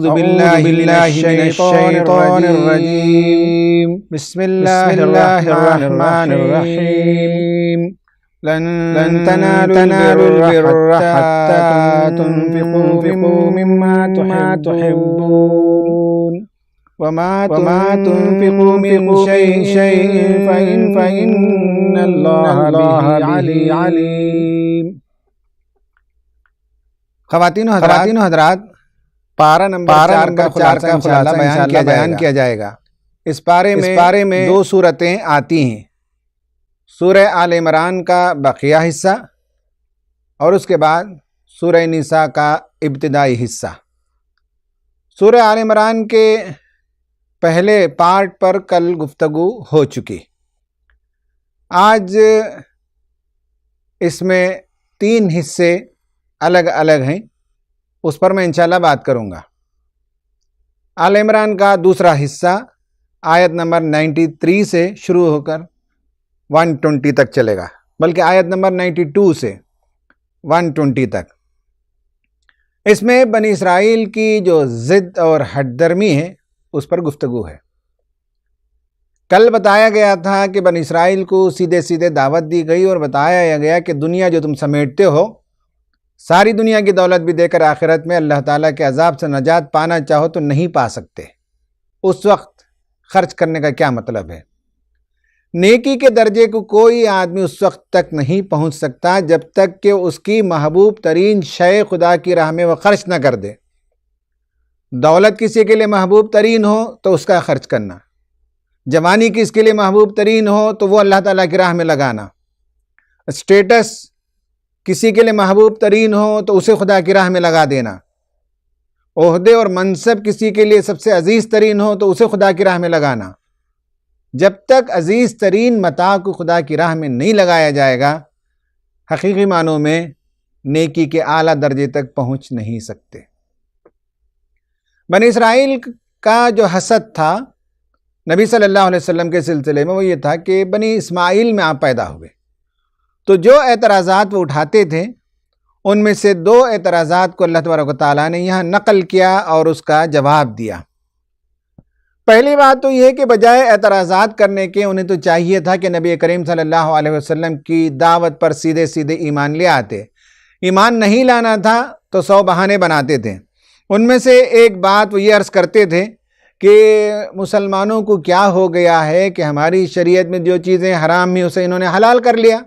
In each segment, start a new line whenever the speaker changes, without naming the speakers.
اعوذ باللہ من الشیطان الرجیم بسم اللہ الرحمن الرحیم لن تنالوا البر حتى تنفقوا مما تحبون وما تنفقوا من شيء فإن الله به علیم۔ خواتین و حضرات، پارہ نمبر 4 کا خلاصہ بیان کیا جائے گا۔ اس پارے میں 2 صورتیں آتی ہیں، سورہ آل عمران کا بقیہ حصہ اور اس کے بعد سورہ نساء کا ابتدائی حصہ۔ سورہ آل عمران کے پہلے پارٹ پر کل گفتگو ہو چکی۔ آج اس میں 3 حصے الگ الگ ہیں، اس پر میں انشاءاللہ بات کروں گا۔ آل عمران کا دوسرا حصہ آیت نمبر 93 سے شروع ہو کر 120 تک چلے گا، بلکہ آیت نمبر 92 سے 120 تک۔ اس میں بنی اسرائیل کی جو ضد اور ہٹ درمی ہے اس پر گفتگو ہے۔ کل بتایا گیا تھا کہ بنی اسرائیل کو سیدھے سیدھے دعوت دی گئی اور بتایا گیا کہ دنیا جو تم سمیٹتے ہو، ساری دنیا کی دولت بھی دے کر آخرت میں اللہ تعالیٰ کے عذاب سے نجات پانا چاہو تو نہیں پا سکتے۔ اس وقت خرچ کرنے کا کیا مطلب ہے؟ نیکی کے درجے کو کوئی آدمی اس وقت تک نہیں پہنچ سکتا جب تک کہ اس کی محبوب ترین شے خدا کی راہ میں وہ خرچ نہ کر دے۔ دولت کسی کے لیے محبوب ترین ہو تو اس کا خرچ کرنا، جوانی کس کے لیے محبوب ترین ہو تو وہ اللہ تعالیٰ کی راہ میں لگانا، اسٹیٹس کسی کے لیے محبوب ترین ہو تو اسے خدا کی راہ میں لگا دینا، عہدے اور منصب کسی کے لیے سب سے عزیز ترین ہو تو اسے خدا کی راہ میں لگانا۔ جب تک عزیز ترین متاع کو خدا کی راہ میں نہیں لگایا جائے گا، حقیقی معنوں میں نیکی کے اعلیٰ درجے تک پہنچ نہیں سکتے۔ بنی اسرائیل کا جو حسد تھا نبی صلی اللہ علیہ وسلم کے سلسلے میں وہ یہ تھا کہ بنی اسماعیل میں آپ پیدا ہوئے، تو جو اعتراضات وہ اٹھاتے تھے ان میں سے 2 اعتراضات کو اللہ تبارک و تعالیٰ نے یہاں نقل کیا اور اس کا جواب دیا۔ پہلی بات تو یہ کہ بجائے اعتراضات کرنے کے انہیں تو چاہیے تھا کہ نبی کریم صلی اللہ علیہ وسلم کی دعوت پر سیدھے سیدھے ایمان لے آتے۔ ایمان نہیں لانا تھا تو 100 بہانے بناتے تھے۔ ان میں سے ایک بات وہ یہ عرض کرتے تھے کہ مسلمانوں کو کیا ہو گیا ہے کہ ہماری شریعت میں جو چیزیں حرام ہیں اسے انہوں نے حلال کر لیا۔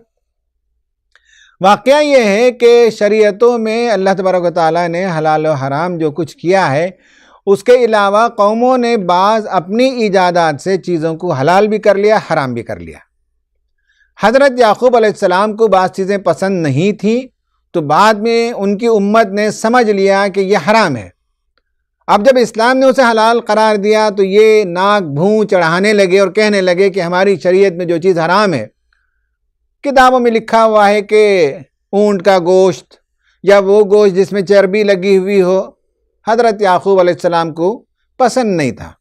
واقعہ یہ ہے کہ شریعتوں میں اللہ تبارک و تعالیٰ نے حلال و حرام جو کچھ کیا ہے، اس کے علاوہ قوموں نے بعض اپنی ایجادات سے چیزوں کو حلال بھی کر لیا، حرام بھی کر لیا۔ حضرت یعقوب علیہ السلام کو بعض چیزیں پسند نہیں تھیں تو بعد میں ان کی امت نے سمجھ لیا کہ یہ حرام ہے۔ اب جب اسلام نے اسے حلال قرار دیا تو یہ ناک بھوں چڑھانے لگے اور کہنے لگے کہ ہماری شریعت میں جو چیز حرام ہے، کتابوں میں لکھا ہوا ہے کہ اونٹ کا گوشت یا وہ گوشت جس میں چربی لگی ہوئی ہو، حضرت یعقوب علیہ السلام کو پسند نہیں تھا۔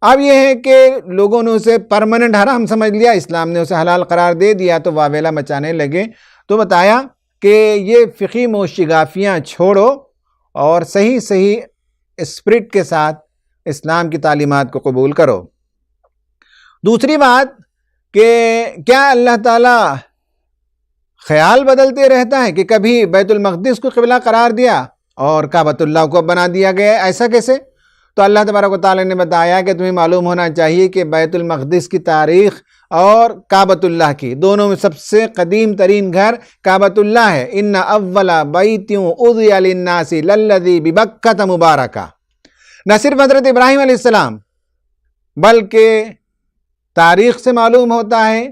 اب یہ ہے کہ لوگوں نے اسے پرماننٹ حرام سمجھ لیا، اسلام نے اسے حلال قرار دے دیا تو واویلا مچانے لگے۔ تو بتایا کہ یہ فقہی موشگافیاں چھوڑو اور صحیح اسپرٹ کے ساتھ اسلام کی تعلیمات کو قبول کرو۔ دوسری بات کہ کیا اللہ تعالیٰ خیال بدلتے رہتا ہے کہ کبھی بیت المقدس کو قبلہ قرار دیا اور کعبۃ اللہ کو بنا دیا گیا، ایسا کیسے؟ تو اللہ تبارک و تعالیٰ نے بتایا کہ تمہیں معلوم ہونا چاہیے کہ بیت المقدس کی تاریخ اور کعبۃ اللہ کی دونوں میں سب سے قدیم ترین گھر کعبۃ اللہ ہے۔ ان اول بیت وضع للناس للذی ببکۃ مبارکہ۔ نہ صرف حضرت ابراہیم علیہ السلام بلکہ تاریخ سے معلوم ہوتا ہے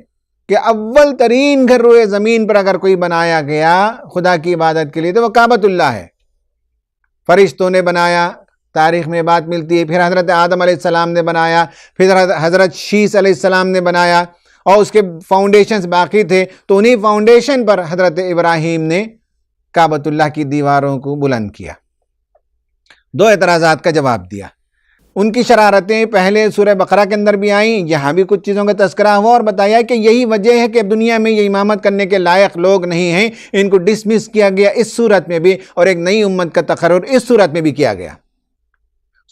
کہ اول ترین گھر روئے زمین پر اگر کوئی بنایا گیا خدا کی عبادت کے لیے تو وہ کعبۃ اللہ ہے۔ فرشتوں نے بنایا، تاریخ میں بات ملتی ہے، پھر حضرت آدم علیہ السلام نے بنایا، پھر حضرت شیس علیہ السلام نے بنایا اور اس کے فاؤنڈیشنز باقی تھے، تو انہی فاؤنڈیشن پر حضرت ابراہیم نے کعبۃ اللہ کی دیواروں کو بلند کیا۔ 2 اعتراضات کا جواب دیا۔ ان کی شرارتیں پہلے سورہ بقرہ کے اندر بھی آئیں، یہاں بھی کچھ چیزوں کا تذکرہ ہوا اور بتایا کہ یہی وجہ ہے کہ اب دنیا میں یہ امامت کرنے کے لائق لوگ نہیں ہیں، ان کو ڈسمس کیا گیا اس صورت میں بھی، اور ایک نئی امت کا تقرر اس صورت میں بھی کیا گیا۔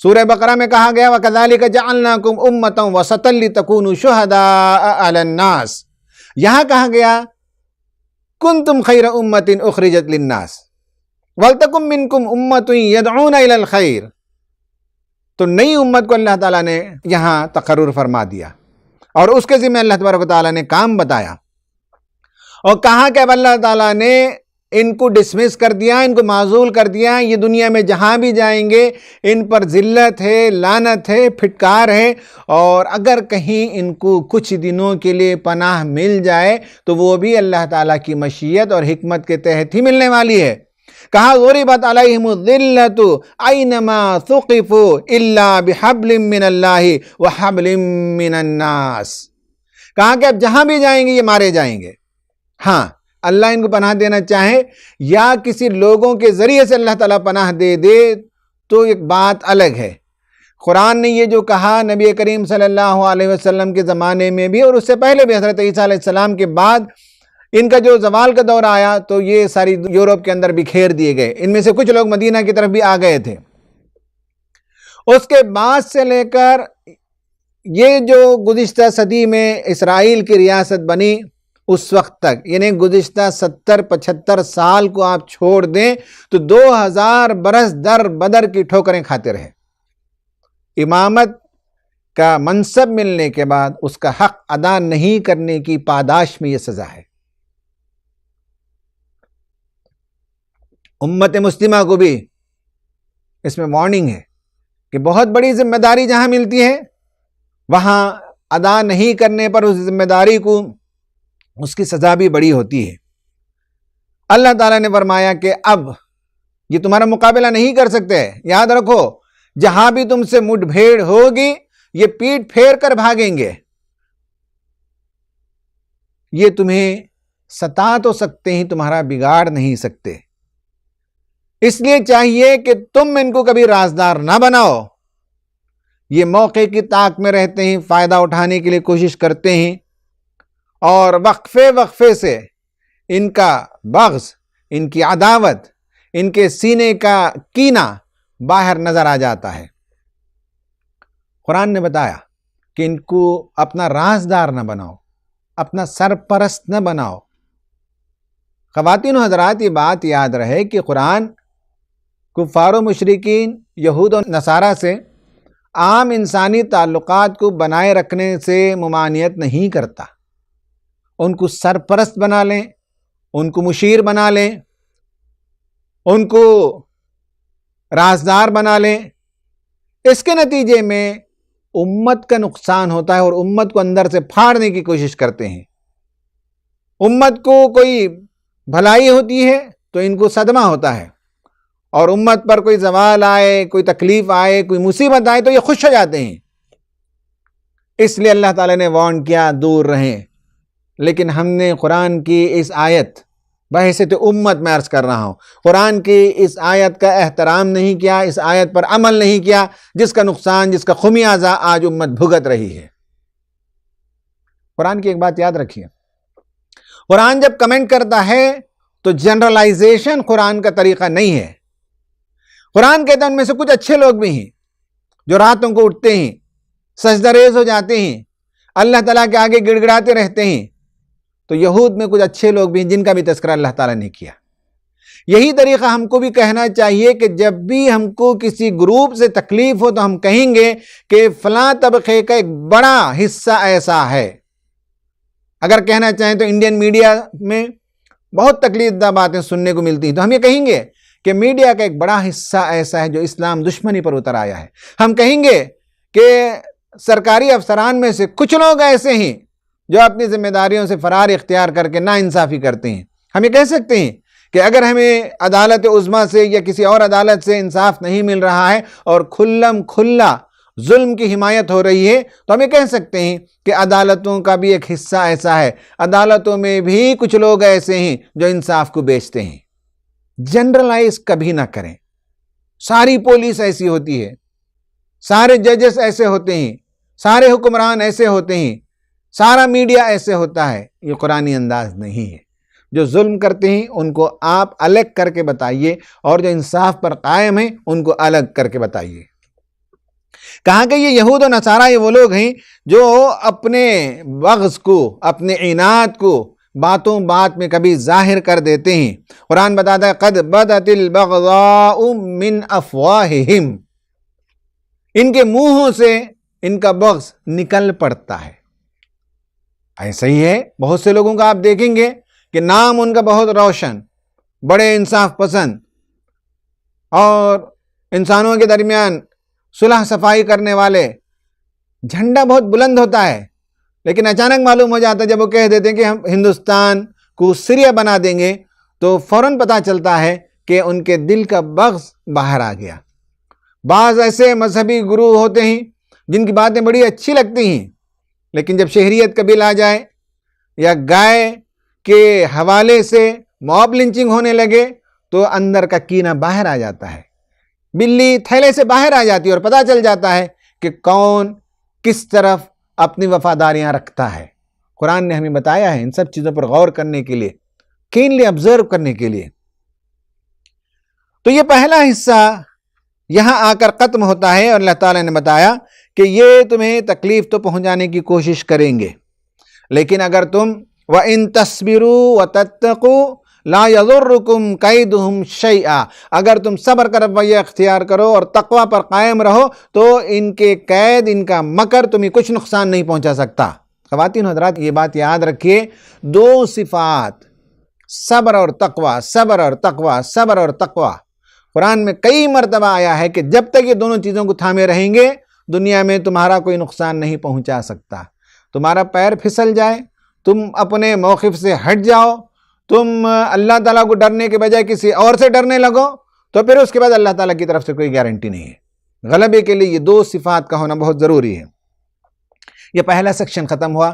سورہ بقرہ میں کہا گیا وَكَذَلِكَ جَعَلْنَاكُمْ أُمَّةً وَسَطًا لِتَكُونُوا شُهَدَاءَ عَلَى النَّاسِ، یہاں کہا گیا كُنْتُمْ خَيْرَ أُمَّةٍ أُخْرِجَتْ لِلنَّاسِ وَلْتَكُن مِّنكُمْ أُمَّةٌ يَدْعُونَ إِلَى الْخَيْرِ، تو نئی امت کو اللہ تعالیٰ نے یہاں تقرر فرما دیا اور اس کے ذمہ اللہ تبارک و تعالیٰ نے کام بتایا اور کہا کہ اب اللہ تعالیٰ نے ان کو ڈسمس کر دیا، ان کو معزول کر دیا، یہ دنیا میں جہاں بھی جائیں گے ان پر ذلت ہے، لعنت ہے، پھٹکار ہے، اور اگر کہیں ان کو کچھ دنوں کے لیے پناہ مل جائے تو وہ بھی اللہ تعالیٰ کی مشیت اور حکمت کے تحت ہی ملنے والی ہے۔ کہا ضربت علیہم الذلۃ اینما ثقفوا الا بحبل من اللہ وحبل من الناس، کہا کہ اب جہاں بھی جائیں گے یہ مارے جائیں گے۔ ہاں، اللہ ان کو پناہ دینا چاہے یا کسی لوگوں کے ذریعے سے اللہ تعالیٰ پناہ دے دے تو ایک بات الگ ہے۔ قرآن نے یہ جو کہا نبی کریم صلی اللہ علیہ وسلم کے زمانے میں بھی اور اس سے پہلے بھی، حضرت عیسیٰ علیہ السلام کے بعد ان کا جو زوال کا دور آیا تو یہ ساری یورپ کے اندر بکھیر دیے گئے، ان میں سے کچھ لوگ مدینہ کی طرف بھی آ گئے تھے۔ اس کے بعد سے لے کر یہ جو گزشتہ صدی میں اسرائیل کی ریاست بنی اس وقت تک، یعنی گزشتہ 70-75 سال کو آپ چھوڑ دیں تو 2000 برس در بدر کی ٹھوکریں کھاتے رہے۔ امامت کا منصب ملنے کے بعد اس کا حق ادا نہیں کرنے کی پاداش میں یہ سزا ہے۔ امت مسلمہ کو بھی اس میں وارننگ ہے کہ بہت بڑی ذمہ داری جہاں ملتی ہے وہاں ادا نہیں کرنے پر اس ذمہ داری کو اس کی سزا بھی بڑی ہوتی ہے۔ اللہ تعالیٰ نے فرمایا کہ اب یہ تمہارا مقابلہ نہیں کر سکتے، یاد رکھو جہاں بھی تم سے مٹ بھیڑ ہوگی یہ پیٹ پھیر کر بھاگیں گے، یہ تمہیں ستا تو سکتے ہیں، تمہارا بگاڑ نہیں سکتے۔ اس لیے چاہیے کہ تم ان کو کبھی رازدار نہ بناؤ، یہ موقع کی طاق میں رہتے ہیں، فائدہ اٹھانے کے لیے کوشش کرتے ہیں، اور وقفے وقفے سے ان کا بغض، ان کی عداوت، ان کے سینے کا کینہ باہر نظر آ جاتا ہے۔ قرآن نے بتایا کہ ان کو اپنا رازدار نہ بناؤ، اپنا سرپرست نہ بناؤ۔ خواتین و حضرات یہ بات یاد رہے کہ قرآن کفار و مشرکین، یہود و نصارہ سے عام انسانی تعلقات کو بنائے رکھنے سے ممانعت نہیں کرتا۔ ان کو سرپرست بنا لیں، ان کو مشیر بنا لیں، ان کو رازدار بنا لیں، اس کے نتیجے میں امت کا نقصان ہوتا ہے اور امت کو اندر سے پھاڑنے کی کوشش کرتے ہیں۔ امت کو کوئی بھلائی ہوتی ہے تو ان کو صدمہ ہوتا ہے، اور امت پر کوئی زوال آئے، کوئی تکلیف آئے، کوئی مصیبت آئے تو یہ خوش ہو جاتے ہیں۔ اس لیے اللہ تعالیٰ نے وارن کیا دور رہیں، لیکن ہم نے قرآن کی اس آیت، بحیثیت امت میں عرض کر رہا ہوں، قرآن کی اس آیت کا احترام نہیں کیا، اس آیت پر عمل نہیں کیا، جس کا نقصان، جس کا خمیازہ آج امت بھگت رہی ہے۔ قرآن کی ایک بات یاد رکھیے، قرآن جب کمنٹ کرتا ہے تو جنرلائزیشن قرآن کا طریقہ نہیں ہے۔ قرآن کہتا ہے ان میں سے کچھ اچھے لوگ بھی ہیں جو راتوں کو اٹھتے ہیں، سجدہ ریز ہو جاتے ہیں، اللہ تعالیٰ کے آگے گڑ گڑاتے رہتے ہیں۔ تو یہود میں کچھ اچھے لوگ بھی ہیں جن کا بھی تذکرہ اللہ تعالیٰ نے کیا۔ یہی طریقہ ہم کو بھی کہنا چاہیے کہ جب بھی ہم کو کسی گروپ سے تکلیف ہو تو ہم کہیں گے کہ فلاں طبقے کا ایک بڑا حصہ ایسا ہے۔ اگر کہنا چاہیں تو انڈین میڈیا میں بہت تکلیف دہ باتیں سننے کو ملتی ہیں، تو ہم یہ کہیں گے کہ میڈیا کا ایک بڑا حصہ ایسا ہے جو اسلام دشمنی پر اتر آیا ہے۔ ہم کہیں گے کہ سرکاری افسران میں سے کچھ لوگ ایسے ہیں جو اپنی ذمہ داریوں سے فرار اختیار کر کے ناانصافی کرتے ہیں۔ ہم یہ کہہ سکتے ہیں کہ اگر ہمیں عدالت عظمیٰ سے یا کسی اور عدالت سے انصاف نہیں مل رہا ہے اور کھلم کھلا ظلم کی حمایت ہو رہی ہے تو ہم یہ کہہ سکتے ہیں کہ عدالتوں کا بھی ایک حصہ ایسا ہے، عدالتوں میں بھی کچھ لوگ ایسے ہیں جو انصاف کو بیچتے ہیں۔ جنرلائز کبھی نہ کریں۔ ساری پولیس ایسی ہوتی ہے، سارے ججز ایسے ہوتے ہیں، سارے حکمران ایسے ہوتے ہیں، سارا میڈیا ایسے ہوتا ہے، یہ قرآنی انداز نہیں ہے۔ جو ظلم کرتے ہیں ان کو آپ الگ کر کے بتائیے، اور جو انصاف پر قائم ہیں ان کو الگ کر کے بتائیے۔ کہا کہ یہ یہود و نصارہ یہ وہ لوگ ہیں جو اپنے بغض کو، اپنے عناد کو باتوں بات میں کبھی ظاہر کر دیتے ہیں۔ قرآن بتاتا ہے قد بدت البغضاء من افواہہم، ان کے منہوں سے ان کا بغض نکل پڑتا ہے۔ ایسا ہی ہے بہت سے لوگوں کا آپ دیکھیں گے کہ نام ان کا بہت روشن، بڑے انصاف پسند اور انسانوں کے درمیان صلح صفائی کرنے والے، جھنڈا بہت بلند ہوتا ہے، لیکن اچانک معلوم ہو جاتا ہے جب وہ کہہ دیتے ہیں کہ ہم ہندوستان کو سیریا بنا دیں گے تو فوراً پتہ چلتا ہے کہ ان کے دل کا بغض باہر آ گیا۔ بعض ایسے مذہبی گروہ ہوتے ہیں جن کی باتیں بڑی اچھی لگتی ہیں، لیکن جب شہریت کا بل آ جائے یا گائے کے حوالے سے موب لنچنگ ہونے لگے تو اندر کا کینہ باہر آ جاتا ہے، بلی تھیلے سے باہر آ جاتی ہے اور پتہ چل جاتا ہے کہ کون کس طرف اپنی وفاداریاں رکھتا ہے۔ قرآن نے ہمیں بتایا ہے ان سب چیزوں پر غور کرنے کے لیے، کینلی آبزرو کرنے کے لیے۔ تو یہ پہلا حصہ یہاں آ کر ختم ہوتا ہے اور اللہ تعالیٰ نے بتایا کہ یہ تمہیں تکلیف تو پہنچانے کی کوشش کریں گے، لیکن اگر تم وَإِن تَصْبِرُوا وَتَتَّقُوا لَا يَضُرُّكُمْ كَيْدُهُمْ شَيْئًا، اگر تم صبر کا رویہ اختیار کرو اور تقوی پر قائم رہو تو ان کے قید، ان کا مکر تمہیں کچھ نقصان نہیں پہنچا سکتا۔ خواتین حضرات یہ بات یاد رکھیے، دو صفات صبر اور تقوی، صبر اور تقوی، صبر اور تقوی، قرآن میں کئی مرتبہ آیا ہے کہ جب تک یہ دونوں چیزوں کو تھامے رہیں گے دنیا میں تمہارا کوئی نقصان نہیں پہنچا سکتا۔ تمہارا پیر پھسل جائے، تم اپنے موقف سے ہٹ جاؤ، تم اللہ تعالیٰ کو ڈرنے کے بجائے کسی اور سے ڈرنے لگو تو پھر اس کے بعد اللہ تعالیٰ کی طرف سے کوئی گارنٹی نہیں ہے۔ غلبے کے لیے یہ دو صفات کا ہونا بہت ضروری ہے۔ یہ پہلا سیکشن ختم ہوا،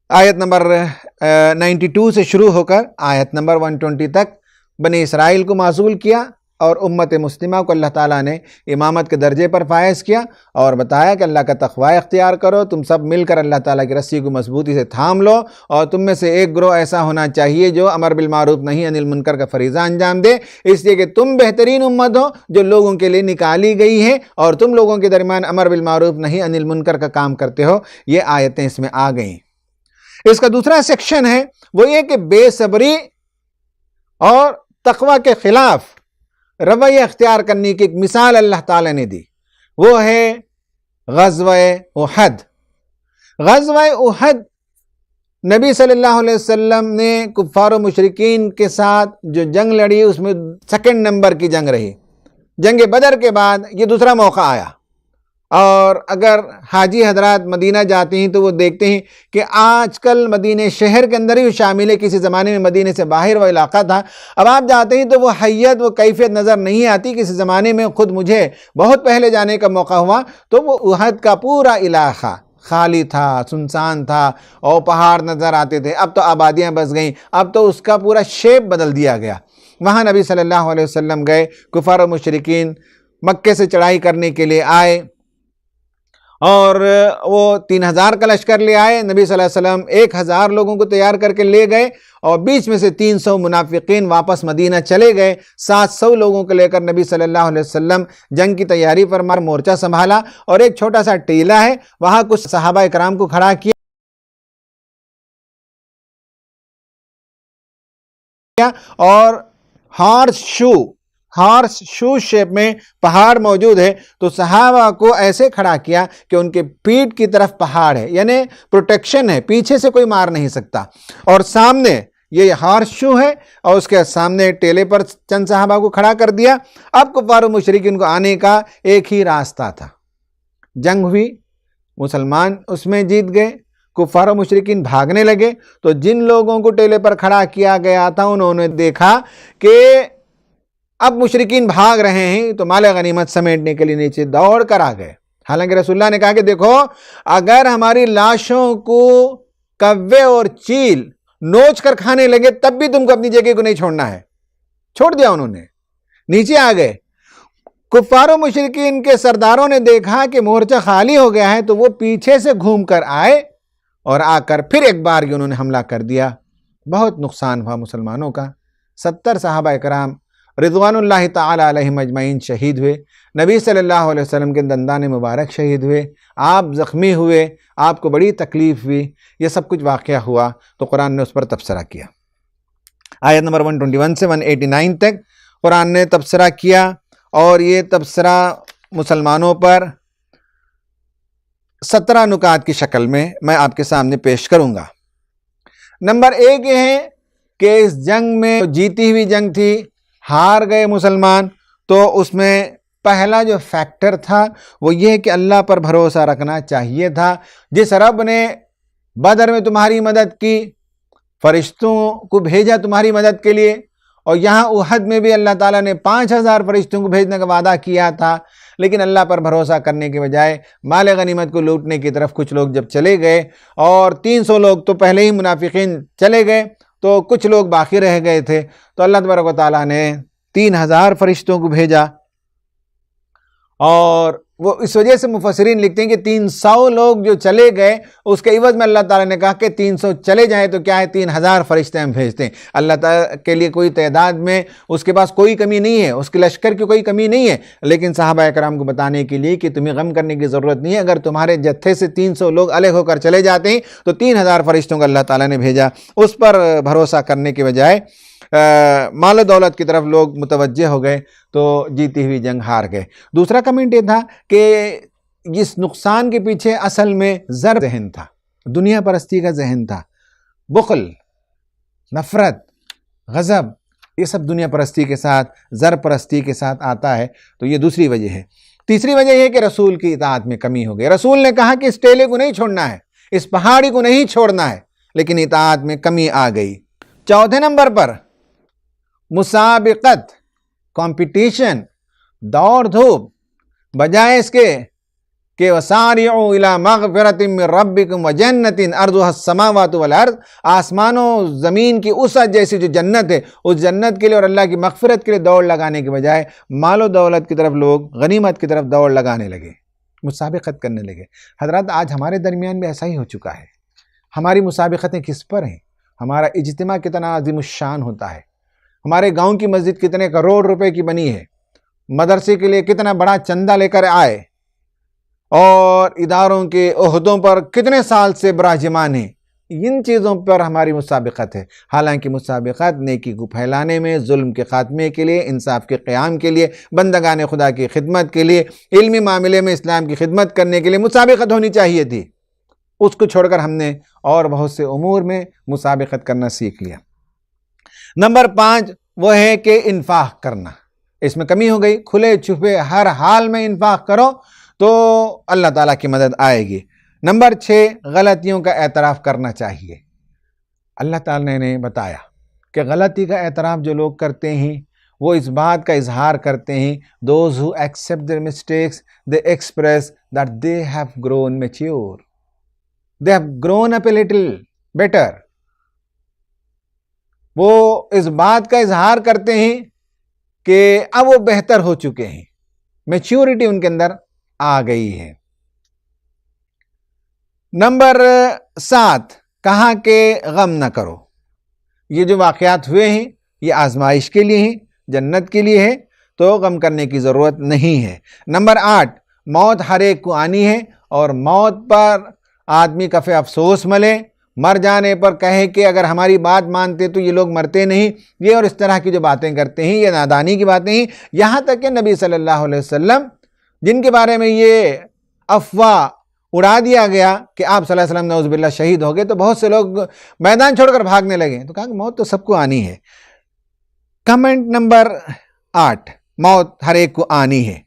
آیت نمبر 92 سے شروع ہو کر آیت نمبر 120 تک بنی اسرائیل کو معزول کیا اور امت مسلمہ کو اللہ تعالیٰ نے امامت کے درجے پر فائز کیا اور بتایا کہ اللہ کا تقوی اختیار کرو، تم سب مل کر اللہ تعالیٰ کی رسی کو مضبوطی سے تھام لو، اور تم میں سے ایک گروہ ایسا ہونا چاہیے جو امر بالمعروف نہیں عن المنکر کا فریضہ انجام دے، اس لیے کہ تم بہترین امت ہو جو لوگوں کے لیے نکالی گئی ہے اور تم لوگوں کے درمیان امر بالمعروف نہیں عن المنکر کا کام کرتے ہو۔ یہ آیتیں اس میں آ گئیں۔ اس کا دوسرا سیکشن ہے وہ یہ کہ بے صبری اور تقوی کے خلاف رویہ اختیار کرنے کی ایک مثال اللہ تعالیٰ نے دی، وہ ہے غزوہ احد۔ غزوہ احد نبی صلی اللہ علیہ وسلم نے کفار و مشرکین کے ساتھ جو جنگ لڑی اس میں سیکنڈ نمبر کی جنگ رہی۔ جنگ بدر کے بعد یہ دوسرا موقع آیا، اور اگر حاجی حضرات مدینہ جاتے ہیں تو وہ دیکھتے ہیں کہ آج کل مدینہ شہر کے اندر ہی شامل ہے، کسی زمانے میں مدینہ سے باہر وہ علاقہ تھا، اب آپ جاتے ہیں تو وہ حیت، وہ کیفیت نظر نہیں آتی۔ کسی زمانے میں خود مجھے بہت پہلے جانے کا موقع ہوا تو وہ احد کا پورا علاقہ خالی تھا، سنسان تھا اور پہاڑ نظر آتے تھے۔ اب تو آبادیاں بس گئیں، اب تو اس کا پورا شیپ بدل دیا گیا۔ وہاں نبی صلی اللہ علیہ وسلم گئے، کفار و مشرکین مکے سے چڑھائی کرنے کے لیے آئے اور وہ 3000 کا لشکر لے آئے۔ نبی صلی اللہ علیہ وسلم 1000 لوگوں کو تیار کر کے لے گئے اور بیچ میں سے 300 منافقین واپس مدینہ چلے گئے۔ 700 لوگوں کو لے کر نبی صلی اللہ علیہ وسلم جنگ کی تیاری پر مورچہ سنبھالا، اور ایک چھوٹا سا ٹیلہ ہے وہاں کچھ صحابہ اکرام کو کھڑا کیا اور ہارس شو شیپ میں پہاڑ موجود ہے، تو صحابہ کو ایسے کھڑا کیا کہ ان کے پیٹھ کی طرف پہاڑ ہے، یعنی پروٹیکشن ہے، پیچھے سے کوئی مار نہیں سکتا، اور سامنے یہ ہارس شو ہے اور اس کے سامنے ٹیلے پر چند صحابہ کو کھڑا کر دیا۔ اب کفار و مشرکین کو آنے کا ایک ہی راستہ تھا۔ جنگ ہوئی، مسلمان اس میں جیت گئے، کفار و مشرکین بھاگنے لگے، تو جن لوگوں کو ٹیلے پر کھڑا کیا گیا تھا انہوں نے دیکھا کہ اب مشرکین بھاگ رہے ہیں تو مال غنیمت سمیٹنے کے لیے نیچے دوڑ کر آ گئے۔ حالانکہ رسول اللہ نے کہا کہ دیکھو اگر ہماری لاشوں کو کوے اور چیل نوچ کر کھانے لگے تب بھی تم کو اپنی جگہ کو نہیں چھوڑنا ہے۔ چھوڑ دیا انہوں نے، نیچے آ گئے۔ کفار و مشرکین کے سرداروں نے دیکھا کہ مورچہ خالی ہو گیا ہے تو وہ پیچھے سے گھوم کر آئے اور آ کر پھر ایک بار انہوں نے حملہ کر دیا۔ بہت نقصان ہوا مسلمانوں کا۔ 70 صحابہ اکرام رضوان اللہ تعالی علیہم اجمعین شہید ہوئے، نبی صلی اللہ علیہ وسلم کے دندان مبارک شہید ہوئے، آپ زخمی ہوئے، آپ کو بڑی تکلیف ہوئی، یہ سب کچھ واقعہ ہوا تو قرآن نے اس پر تبصرہ کیا۔ آیت نمبر 121 سے 189 تک قرآن نے تبصرہ کیا، اور یہ تبصرہ مسلمانوں پر 17 نکات کی شکل میں آپ کے سامنے پیش کروں گا۔ نمبر 1 یہ ہے کہ اس جنگ میں جیتی ہوئی جنگ تھی، ہار گئے مسلمان، تو اس میں پہلا جو فیکٹر تھا وہ یہ کہ اللہ پر بھروسہ رکھنا چاہیے تھا۔ جس رب نے بدر میں تمہاری مدد کی، فرشتوں کو بھیجا تمہاری مدد کے لیے، اور یہاں احد میں بھی اللہ تعالیٰ نے 5000 فرشتوں کو بھیجنے کا وعدہ کیا تھا، لیکن اللہ پر بھروسہ کرنے کے بجائے مال غنیمت کو لوٹنے کی طرف کچھ لوگ جب چلے گئے، اور 300 لوگ تو پہلے ہی منافقین چلے گئے تو کچھ لوگ باقی رہ گئے تھے، تو اللہ تبارک و تعالیٰ نے 3000 فرشتوں کو بھیجا، اور وہ اس وجہ سے مفسرین لکھتے ہیں کہ 300 لوگ جو چلے گئے اس کے عوض میں اللہ تعالیٰ نے کہا کہ 300 چلے جائیں تو کیا ہے 3000 فرشتے ہم بھیجتے ہیں۔ اللہ تعالیٰ کے لیے کوئی تعداد میں اس کے پاس کوئی کمی نہیں ہے، اس کے لشکر کی کوئی کمی نہیں ہے، لیکن صحابہ کرام کو بتانے کے لیے کہ تمہیں غم کرنے کی ضرورت نہیں ہے، اگر تمہارے جتھے سے 300 لوگ الگ ہو کر چلے جاتے ہیں تو 3000 فرشتوں کو اللہ تعالیٰ نے بھیجا۔ اس پر بھروسہ کرنے کے بجائے مال و دولت کی طرف لوگ متوجہ ہو گئے تو جیتی ہوئی جنگ ہار گئے۔ دوسرا کمنٹ یہ تھا کہ اس نقصان کے پیچھے اصل میں زر ذہن تھا، دنیا پرستی کا ذہن تھا، بخل، نفرت، غضب، یہ سب دنیا پرستی کے ساتھ، زر پرستی کے ساتھ آتا ہے، تو یہ دوسری وجہ ہے۔ تیسری وجہ یہ ہے کہ رسول کی اطاعت میں کمی ہو گئی۔ رسول نے کہا کہ اس ٹیلے کو نہیں چھوڑنا ہے، اس پہاڑی کو نہیں چھوڑنا ہے، لیکن اطاعت میں کمی آ گئی۔ چوتھے نمبر پر مسابقت، کمپٹیشن، دوڑ دھوپ، بجائے اس کے کہ وَسَارِعُوا إِلَى مَغْفِرَةٍ مِّن رَبِّكُمْ وَجَنَّةٍ عَرْضُهَا السَّمَاوَاتُ وَالْأَرْضِ، آسمانوں زمین کی وسعت جیسی جو جنت ہے، اس جنت کے لیے اور اللہ کی مغفرت کے لیے دوڑ لگانے کے بجائے مال و دولت کی طرف لوگ غنیمت کی طرف دوڑ لگانے لگے، مسابقت کرنے لگے۔ حضرات آج ہمارے درمیان بھی ایسا ہی ہو چکا ہے۔ ہماری مسابقتیں کس پر ہیں؟ ہمارا اجتماع کتنا عظیم الشان ہوتا ہے، ہمارے گاؤں کی مسجد کتنے کروڑ روپے کی بنی ہے، مدرسے کے لیے کتنا بڑا چندہ لے کر آئے، اور اداروں کے عہدوں پر کتنے سال سے براجمان ہیں، ان چیزوں پر ہماری مسابقت ہے۔ حالانکہ مسابقت نیکی کو پھیلانے میں، ظلم کے خاتمے کے لیے، انصاف کے قیام کے لیے، بندگان خدا کی خدمت کے لیے، علمی معاملے میں اسلام کی خدمت کرنے کے لیے مسابقت ہونی چاہیے تھی۔ اس کو چھوڑ کر ہم نے اور بہت سے امور میں مسابقت کرنا سیکھ لیا۔ نمبر 5 وہ ہے کہ انفاق کرنا، اس میں کمی ہو گئی۔ کھلے چھپے ہر حال میں انفاق کرو تو اللہ تعالیٰ کی مدد آئے گی۔ نمبر 6 غلطیوں کا اعتراف کرنا چاہیے۔ اللہ تعالیٰ نے بتایا کہ غلطی کا اعتراف جو لوگ کرتے ہیں وہ اس بات کا اظہار کرتے ہیں those who accept their mistakes they express that they have grown mature, they have grown up a little better۔ وہ اس بات کا اظہار کرتے ہیں کہ اب وہ بہتر ہو چکے ہیں، میچیورٹی ان کے اندر آ گئی ہے۔ نمبر 7 کہا کہ غم نہ کرو۔ یہ جو واقعات ہوئے ہیں یہ آزمائش کے لیے ہیں، جنت کے لیے ہے، تو غم کرنے کی ضرورت نہیں ہے۔ نمبر 8 موت ہر ایک کو آنی ہے، اور موت پر آدمی کفے افسوس ملے، مر جانے پر کہے کہ اگر ہماری بات مانتے تو یہ لوگ مرتے نہیں، یہ اور اس طرح کی جو باتیں کرتے ہیں یہ نادانی کی باتیں ہیں۔ یہاں تک کہ نبی صلی اللہ علیہ وسلم جن کے بارے میں یہ افواہ اڑا دیا گیا کہ آپ صلی اللہ علیہ وسلم نعوذ باللہ شہید ہو گئے، تو بہت سے لوگ میدان چھوڑ کر بھاگنے لگے، تو کہا کہ موت تو سب کو آنی ہے۔ کمنٹ نمبر 8 موت ہر ایک کو آنی ہے،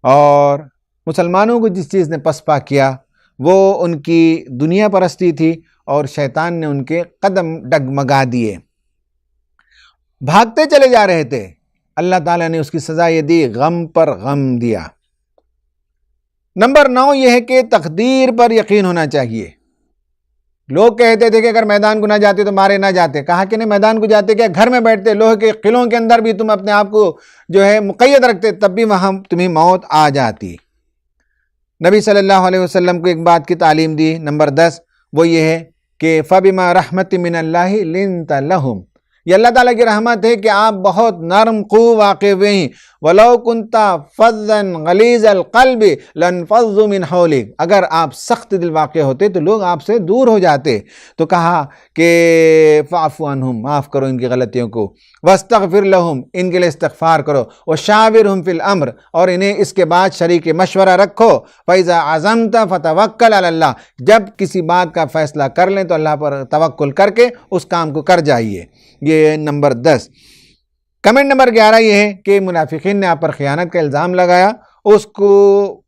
اور مسلمانوں کو جس چیز نے پسپا کیا وہ ان کی دنیا پرستی تھی، اور شیطان نے ان کے قدم ڈگمگا دیے، بھاگتے چلے جا رہے تھے۔ اللہ تعالیٰ نے اس کی سزا یہ دی، غم پر غم دیا۔ نمبر 9 یہ ہے کہ تقدیر پر یقین ہونا چاہیے۔ لوگ کہتے تھے کہ اگر میدان کو نہ جاتے تو مارے نہ جاتے، کہا کہ نہیں، میدان کو جاتے کیا، گھر میں بیٹھتے، لوہے کے قلعوں کے اندر بھی تم اپنے آپ کو جو ہے مقید رکھتے، تب بھی وہاں تمہیں موت آ جاتی۔ نبی صلی اللہ علیہ وسلم کو ایک بات کی تعلیم دی، نمبر 10 وہ یہ ہے کہ فَبِمَا رَحْمَةٍ مِّنَ اللَّهِ لِنْتَ لَهُمْ، یہ اللہ تعالیٰ کی رحمت ہے کہ آپ بہت نرم خو واقع ہوئے ہیں. وَلَوْ كُنْتَ فَظًّا غَلِيظَ الْقَلْبِ لَانفَضُّوا مِنْ حَوْلِكَ. اگر آپ سخت دل واقع ہوتے تو لوگ آپ سے دور ہو جاتے. تو کہا کہ فَاعْفُ عَنْهُمْ، معاف کرو ان کی غلطیوں کو. وَاسْتَغْفِرْ لَهُمْ، ان کے لیے استغفار کرو. وَشَاوِرْهُمْ فِي الْأَمْرِ، اور انہیں اس کے بعد شریک مشورہ رکھو. فَإِذَا عَزَمْتَ فَتَوَكَّلْ عَلَى اللَّهِ، جب کسی بات کا فیصلہ کر لیں تو اللہ پر توکل کر کے اس کام کو کر جائیے. یہ نمبر 10. کمنٹ نمبر 11 یہ ہے کہ منافقین نے آپ پر خیانت کا الزام لگایا. اس کو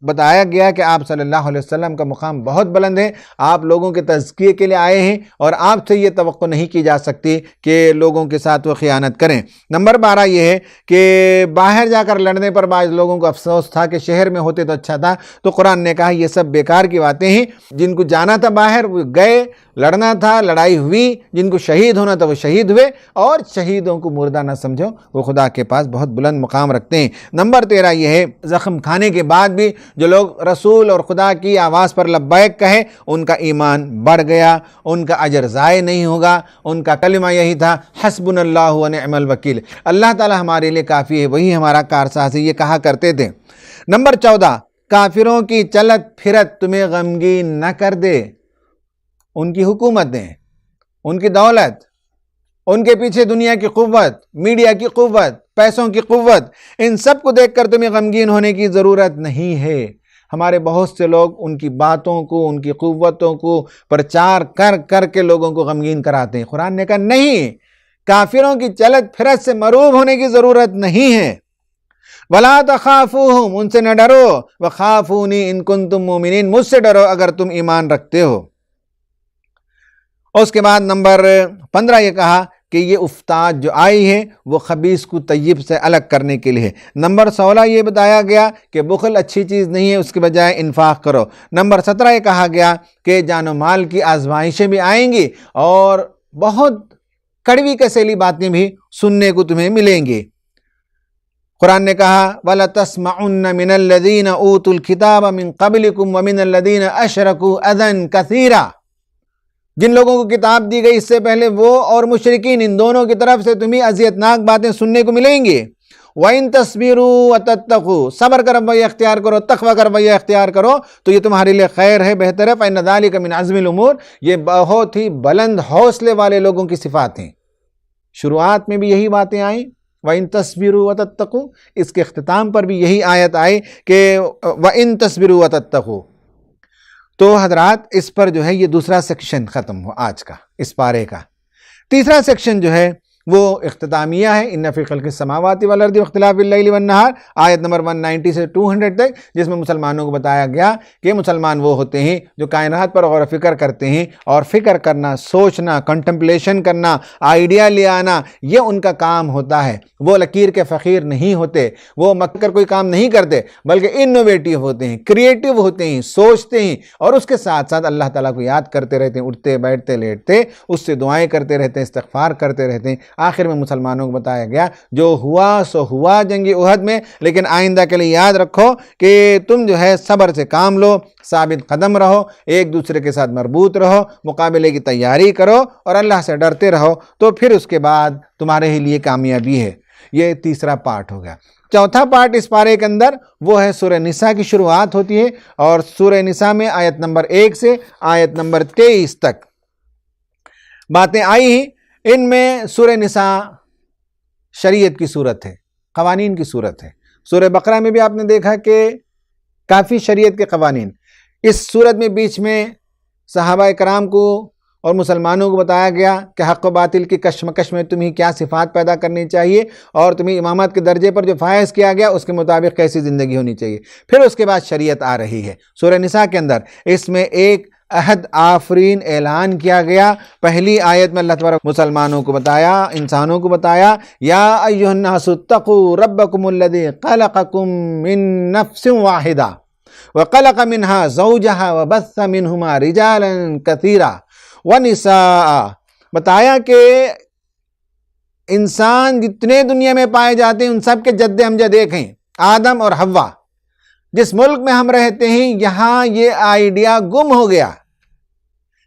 بتایا گیا کہ آپ صلی اللہ علیہ وسلم کا مقام بہت بلند ہے، آپ لوگوں کے تزکیے کے لیے آئے ہیں اور آپ سے یہ توقع نہیں کی جا سکتی کہ لوگوں کے ساتھ وہ خیانت کریں. نمبر 12 یہ ہے کہ باہر جا کر لڑنے پر بعض لوگوں کو افسوس تھا کہ شہر میں ہوتے تو اچھا تھا. تو قرآن نے کہا یہ سب بیکار کی باتیں ہیں. جن کو جانا تھا باہر وہ گئے، لڑنا تھا لڑائی ہوئی، جن کو شہید ہونا تھا وہ شہید ہوئے، اور شہیدوں کو مردہ نہ سمجھو، وہ خدا کے پاس بہت بلند مقام رکھتے ہیں. نمبر 13 یہ ہے زخم کھانے کے بعد بھی جو لوگ رسول اور خدا کی آواز پر لبیک کہے ان کا ایمان بڑھ گیا، ان کا اجر ضائع نہیں ہوگا. ان کا کلمہ یہی تھا، حسبنا اللہ ونعم الوکیل، اللہ تعالی ہمارے لیے کافی ہے، وہی ہمارا کارساز ہے، یہ کہا کرتے تھے. نمبر 14 کافروں کی چلت پھرت تمہیں غمگین نہ کر دے. ان کی حکومتیں، ان کی دولت، ان کے پیچھے دنیا کی قوت، میڈیا کی قوت، پیسوں کی قوت، ان سب کو دیکھ کر تمہیں غمگین ہونے کی ضرورت نہیں ہے. ہمارے بہت سے لوگ ان کی باتوں کو، ان کی قوتوں کو پرچار کر کر کے لوگوں کو غمگین کراتے ہیں. قرآن نے کہا نہیں، کافروں کی چلت پھرت سے مروب ہونے کی ضرورت نہیں ہے. وَلَا تَخَافُوهُمْ، ان سے نہ ڈرو. وَخَافُونِي إِن كُنتُم مُؤْمِنِينَ، مجھ سے ڈرو اگر تم ایمان رکھتے ہو. اور اس کے بعد نمبر 15 یہ کہا کہ یہ افتاد جو آئی ہے وہ خبیث کو طیب سے الگ کرنے کے لیے ہے. نمبر 16 یہ بتایا گیا کہ بخل اچھی چیز نہیں ہے، اس کے بجائے انفاق کرو. نمبر 17 یہ کہا گیا کہ جان و مال کی آزمائشیں بھی آئیں گی اور بہت کڑوی کسیلی باتیں بھی سننے کو تمہیں ملیں گی. قرآن نے کہا وَلَتَسْمَعُنَّ مِنَ الَّذِينَ أُوتُوا الْكِتَابَ مِن قَبْلِكُمْ وَمِنَ الَّذِينَ أَشْرَكُوا أَذًى كَثِيرًا. جن لوگوں کو کتاب دی گئی اس سے پہلے وہ اور مشرکین، ان دونوں کی طرف سے تمہیں اذیتناک باتیں سننے کو ملیں گی. وَإِن تَصْبِرُوا وَتَتَّقُوا، صبر کا رویہ اختیار کرو، تقوی کا رویہ اختیار کرو تو یہ تمہارے لیے خیر ہے، بہتر ہے. فَإِنَّ ذَلِكَ مِنْ عَزْمِ الْأُمُورِ، یہ بہت ہی بلند حوصلے والے لوگوں کی صفات ہیں. شروعات میں بھی یہی باتیں آئیں وَإِن تَصْبِرُوا وَتَتَّقُوا، اس کے اختتام پر بھی یہی آیت آئی کہ وَإِن تَصْبِرُوا وَتَتَّقُوا. تو حضرات اس پر جو ہے یہ دوسرا سیکشن ختم ہوا آج کا اس پارے کا. تیسرا سیکشن جو ہے وہ اختتامیہ ہے، ان فی خلق السماوات والارض واختلاف اللیل والنہار، آیت نمبر 190 سے 200 تک، جس میں مسلمانوں کو بتایا گیا کہ مسلمان وہ ہوتے ہیں جو کائنات پر غور و فکر کرتے ہیں، اور فکر کرنا، سوچنا، کنٹمپلیشن کرنا، آئیڈیا لے آنا، یہ ان کا کام ہوتا ہے. وہ لکیر کے فقیر نہیں ہوتے، وہ مک کر کوئی کام نہیں کرتے، بلکہ انوویٹیو ہوتے ہیں، کریٹیو ہوتے ہیں، سوچتے ہیں، اور اس کے ساتھ ساتھ اللہ تعالیٰ کو یاد کرتے رہتے ہیں، اٹھتے بیٹھتے لیٹتے اس سے دعائیں کرتے رہتے ہیں، استغفار کرتے رہتے ہیں. آخر میں مسلمانوں کو بتایا گیا جو ہوا سو ہوا جنگ احد میں، لیکن آئندہ کے لیے یاد رکھو کہ تم جو ہے صبر سے کام لو، ثابت قدم رہو، ایک دوسرے کے ساتھ مربوط رہو، مقابلے کی تیاری کرو اور اللہ سے ڈرتے رہو، تو پھر اس کے بعد تمہارے ہی لیے کامیابی ہے. یہ تیسرا پارٹ ہو گیا. چوتھا پارٹ اس پارے کے اندر وہ ہے سورہ نساء کی شروعات ہوتی ہے، اور سورہ نساء میں آیت نمبر 1 سے آیت نمبر 23 تک باتیں آئی ہیں. ان میں سورہ نساء شریعت کی صورت ہے، قوانین کی صورت ہے. سورہ بقرہ میں بھی آپ نے دیکھا کہ کافی شریعت کے قوانین. اس صورت میں بیچ میں صحابہ کرام کو اور مسلمانوں کو بتایا گیا کہ حق و باطل کی کشمکش میں تمہیں کیا صفات پیدا کرنی چاہیے، اور تمہیں امامت کے درجے پر جو فائز کیا گیا اس کے مطابق کیسی زندگی ہونی چاہیے. پھر اس کے بعد شریعت آ رہی ہے سورہ نساء کے اندر. اس میں ایک عہد آفرین اعلان کیا گیا. پہلی آیت میں اللہ تبارک مسلمانوں کو بتایا، انسانوں کو بتایا، یا ایھا الناس اتقوا ربکم الذی خلقکم من نفس واحدہ وخلق منها زوجها وبث منہما رجالا کثیرا ونساء. بتایا کہ انسان جتنے دنیا میں پائے جاتے ہیں ان سب کے جد امجد ایک ہیں، آدم اور حوا. جس ملک میں ہم رہتے ہیں یہاں یہ آئیڈیا گم ہو گیا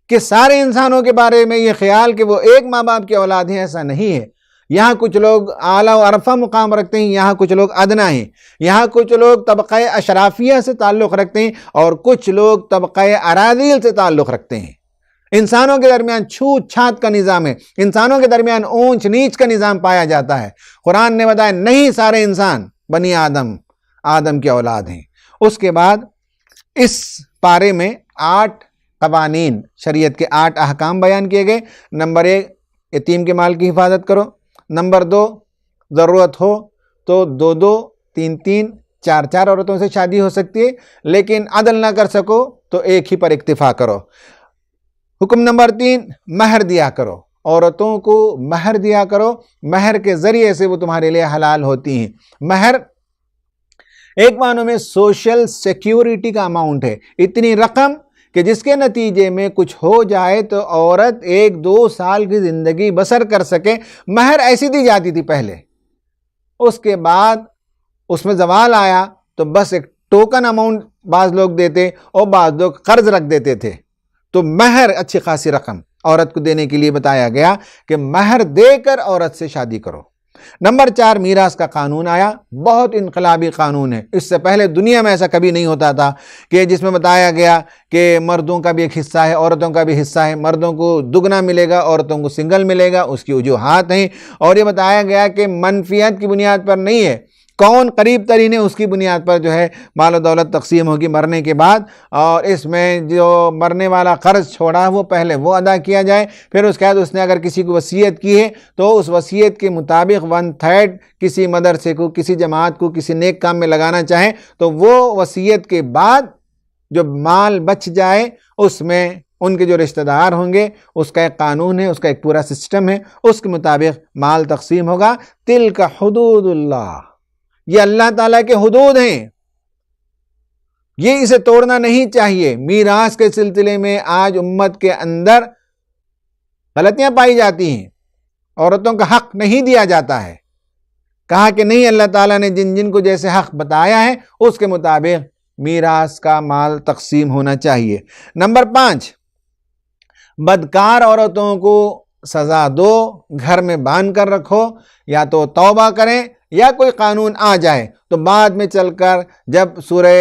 کہ سارے انسانوں کے بارے میں یہ خیال کہ وہ ایک ماں باپ کی اولاد ہیں، ایسا نہیں ہے. یہاں کچھ لوگ اعلیٰ و عرفہ مقام رکھتے ہیں، یہاں کچھ لوگ ادنا ہیں، یہاں کچھ لوگ طبقہ اشرافیہ سے تعلق رکھتے ہیں اور کچھ لوگ طبقہ اراذیل سے تعلق رکھتے ہیں۔ انسانوں کے درمیان چھوت چھات کا نظام ہے، انسانوں کے درمیان اونچ نیچ کا نظام پایا جاتا ہے۔ قرآن نے بتایا نہیں، سارے انسان بنی آدم کی اولاد ہیں۔ اس کے بعد اس پارے میں 8 قوانین، شریعت کے 8 احکام بیان کیے گئے۔ نمبر 1، یتیم کے مال کی حفاظت کرو۔ نمبر 2، ضرورت ہو تو 2 3 4 عورتوں سے شادی ہو سکتی ہے، لیکن عدل نہ کر سکو تو ایک ہی پر اکتفا کرو۔ حکم نمبر 3، مہر دیا کرو، عورتوں کو مہر دیا کرو، مہر کے ذریعے سے وہ تمہارے لیے حلال ہوتی ہیں۔ مہر ایک معنوں میں سوشل سیکیورٹی کا اماؤنٹ ہے، اتنی رقم کہ جس کے نتیجے میں کچھ ہو جائے تو عورت 1-2 سال کی زندگی بسر کر سکے۔ مہر ایسی دی جاتی تھی پہلے، اس کے بعد اس میں زوال آیا تو بس ایک ٹوکن اماؤنٹ بعض لوگ دیتے اور بعض لوگ قرض رکھ دیتے تھے۔ تو مہر اچھی خاصی رقم عورت کو دینے کے لیے بتایا گیا کہ مہر دے کر عورت سے شادی کرو۔ نمبر 4، میراث کا قانون آیا، بہت انقلابی قانون ہے۔ اس سے پہلے دنیا میں ایسا کبھی نہیں ہوتا تھا کہ جس میں بتایا گیا کہ مردوں کا بھی ایک حصہ ہے، عورتوں کا بھی حصہ ہے، مردوں کو دگنا ملے گا، عورتوں کو سنگل ملے گا۔ اس کی وجوہات ہیں، اور یہ بتایا گیا کہ منفیت کی بنیاد پر نہیں ہے، کون قریب ترین ہے اس کی بنیاد پر جو ہے مال و دولت تقسیم ہوگی مرنے کے بعد، اور اس میں جو مرنے والا قرض چھوڑا وہ پہلے وہ ادا کیا جائے، پھر اس کے بعد اس نے اگر کسی کو وصیت کی ہے تو اس وصیت کے مطابق 1/3 کسی مدرسے کو، کسی جماعت کو، کسی نیک کام میں لگانا چاہیں تو وہ وصیت کے بعد جو مال بچ جائے اس میں ان کے جو رشتہ دار ہوں گے، اس کا ایک قانون ہے، اس کا ایک پورا سسٹم ہے، اس کے مطابق مال تقسیم ہوگا۔ تلک حدود اللہ، یہ اللہ تعالیٰ کے حدود ہیں، یہ اسے توڑنا نہیں چاہیے۔ میراث کے سلسلے میں آج امت کے اندر غلطیاں پائی جاتی ہیں، عورتوں کا حق نہیں دیا جاتا ہے۔ کہا کہ نہیں، اللہ تعالیٰ نے جن جن کو جیسے حق بتایا ہے اس کے مطابق میراث کا مال تقسیم ہونا چاہیے۔ نمبر 5، بدکار عورتوں کو سزا دو، گھر میں باندھ کر رکھو، یا تو توبہ کریں یا کوئی قانون آ جائے تو بعد میں چل کر جب سورہ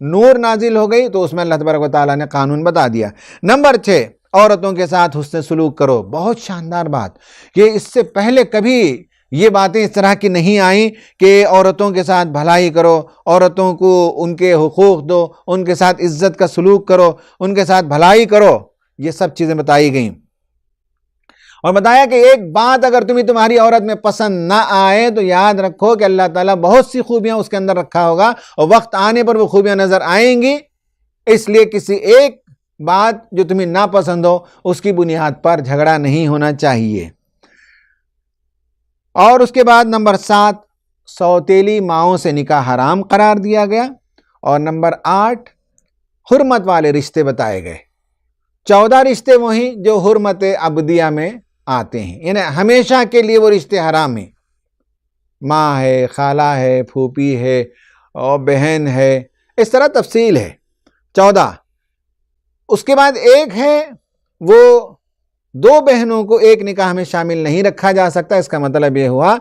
نور نازل ہو گئی تو اس میں اللہ تبارک و تعالیٰ نے قانون بتا دیا۔ نمبر 6، عورتوں کے ساتھ حسن سلوک کرو۔ بہت شاندار بات، کہ اس سے پہلے کبھی یہ باتیں اس طرح کی نہیں آئیں کہ عورتوں کے ساتھ بھلائی کرو، عورتوں کو ان کے حقوق دو، ان کے ساتھ عزت کا سلوک کرو، ان کے ساتھ بھلائی کرو، یہ سب چیزیں بتائی گئیں۔ اور بتایا کہ ایک بات اگر تمہاری عورت میں پسند نہ آئے تو یاد رکھو کہ اللہ تعالیٰ بہت سی خوبیاں اس کے اندر رکھا ہوگا اور وقت آنے پر وہ خوبیاں نظر آئیں گی، اس لیے کسی ایک بات جو تمہیں ناپسند ہو اس کی بنیاد پر جھگڑا نہیں ہونا چاہیے۔ اور اس کے بعد نمبر 7، سوتیلی ماؤں سے نکاح حرام قرار دیا گیا۔ اور نمبر 8، حرمت والے رشتے بتائے گئے۔ 14 رشتے وہی جو حرمت عبدیہ میں آتے ہیں، یعنی ہمیشہ کے لیے وہ رشتے حرام ہیں، ماں ہے، خالہ ہے، پھوپھی ہے اور بہن ہے، اس طرح تفصیل ہے 14۔ اس کے بعد ایک ہے وہ 2 بہنوں کو ایک نکاح میں شامل نہیں رکھا جا سکتا۔ اس کا مطلب یہ ہوا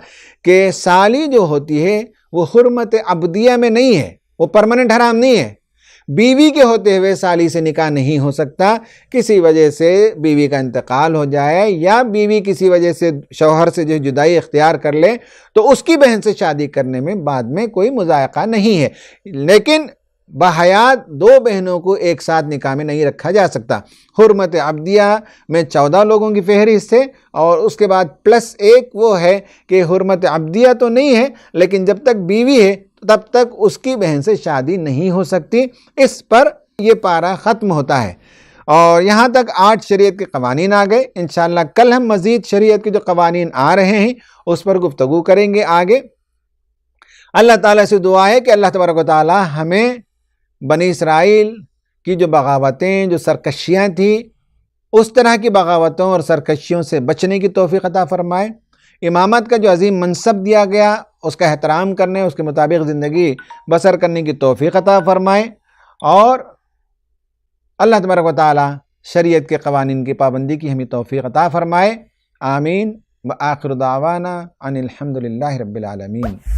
کہ سالی جو ہوتی ہے وہ حرمت عبدیہ میں نہیں ہے، وہ پرماننٹ حرام نہیں ہے۔ بیوی کے ہوتے ہوئے سالی سے نکاح نہیں ہو سکتا، کسی وجہ سے بیوی کا انتقال ہو جائے یا بیوی کسی وجہ سے شوہر سے جو جدائی اختیار کر لے تو اس کی بہن سے شادی کرنے میں بعد میں کوئی مضائقہ نہیں ہے، لیکن بحیات 2 بہنوں کو ایک ساتھ نکاح میں نہیں رکھا جا سکتا۔ حرمت عبدیہ میں 14 لوگوں کی فہرست ہے، اور اس کے بعد پلس ایک وہ ہے کہ حرمت عبدیہ تو نہیں ہے لیکن جب تک بیوی ہے تب تک اس کی بہن سے شادی نہیں ہو سکتی۔ اس پر یہ پارہ ختم ہوتا ہے، اور یہاں تک 8 شریعت کے قوانین آ گئے۔ انشاءاللہ کل ہم مزید شریعت کے جو قوانین آ رہے ہیں اس پر گفتگو کریں گے آگے۔ اللہ تعالیٰ سے دعا ہے کہ اللہ تبارک و تعالیٰ ہمیں بنی اسرائیل کی جو بغاوتیں، جو سرکشیاں تھیں، اس طرح کی بغاوتوں اور سرکشیوں سے بچنے کی توفیق عطا فرمائے۔ امامت کا جو عظیم منصب دیا گیا اس کا احترام کرنے، اس کے مطابق زندگی بسر کرنے کی توفیق عطا فرمائے، اور اللہ تبارک و تعالی شریعت کے قوانین کی پابندی کی ہمیں توفیق عطا فرمائے۔ آمین وآخر دعوانا ان الحمد للہ رب العالمین۔